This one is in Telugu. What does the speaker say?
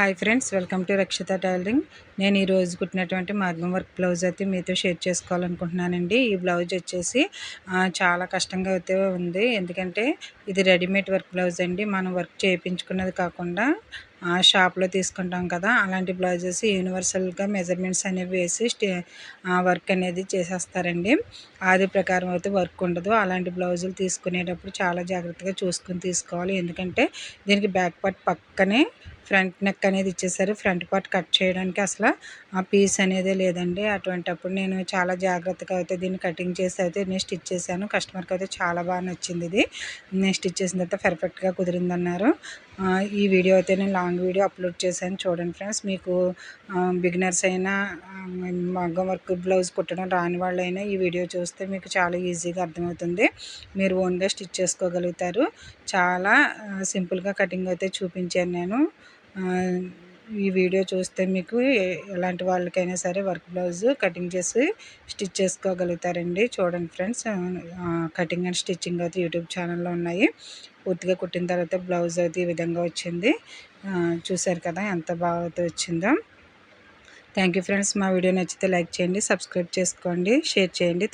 Hi friends, welcome to Rakshita tailoring. నేను ఈరోజు కుట్టినటువంటి మగ్గం వర్క్ బ్లౌజ్ అయితే మీతో షేర్ చేసుకోవాలనుకుంటున్నానండి. ఈ బ్లౌజ్ వచ్చేసి చాలా కష్టంగా అయితే ఉంది. ఎందుకంటే ఇది రెడీమేడ్ వర్క్ బ్లౌజ్ అండి. మనం వర్క్ చేయించుకున్నది కాకుండా షాప్లో తీసుకుంటాం కదా, అలాంటి బ్లౌజెస్ యూనివర్సల్గా మెజర్మెంట్స్ అనేవి వేసి వర్క్ అనేది చేసేస్తారండి. ఆది ప్రకారం అయితే వర్క్ ఉండదు. అలాంటి బ్లౌజులు తీసుకునేటప్పుడు చాలా జాగ్రత్తగా చూసుకుని తీసుకోవాలి. ఎందుకంటే దీనికి బ్యాక్ పార్ట్ పక్కనే ఫ్రంట్ నెక్ అనేది ఇచ్చేసారు. ఫ్రంట్ పార్ట్ కట్ చేయడానికి అసలు ఆ పీస్ అనేదే లేదండి. అటువంటప్పుడు నేను చాలా జాగ్రత్తగా అయితే దీన్ని కటింగ్ చేసి అయితే నేను స్టిచ్ చేశాను. కస్టమర్కి అయితే చాలా బాగా నచ్చింది. ఇది నేను స్టిచ్ చేసిన తర్వాత పర్ఫెక్ట్గా కుదిరిందన్నారు. ఈ వీడియో అయితే నేను లాంగ్ వీడియో అప్లోడ్ చేశాను, చూడండి ఫ్రెండ్స్. మీకు బిగినర్స్ అయినా మగ్గం వర్క్ బ్లౌజ్ కుట్టడం రాని వాళ్ళైనా ఈ వీడియో చూస్తే మీకు చాలా ఈజీగా అర్థమవుతుంది. మీరు ఓన్గా స్టిచ్ చేసుకోగలుగుతారు. చాలా సింపుల్గా కటింగ్ అయితే చూపించాను నేను. ఈ వీడియో చూస్తే మీకు ఎలాంటి వాళ్ళకైనా సరే వర్క్ బ్లౌజ్ కటింగ్ చేసి స్టిచ్ చేసుకోగలుగుతారండి. చూడండి ఫ్రెండ్స్, కటింగ్ అండ్ స్టిచ్చింగ్ అయితే యూట్యూబ్ ఛానల్లో ఉన్నాయి. పూర్తిగా కుట్టిన తర్వాత బ్లౌజ్ అయితే ఈ విధంగా వచ్చింది. చూసారు కదా ఎంత బాగా అయితే వచ్చిందో. Thank you friends. మా వీడియో నచ్చితే లైక్ చేయండి, సబ్స్క్రైబ్ చేసుకోండి, షేర్ చేయండి.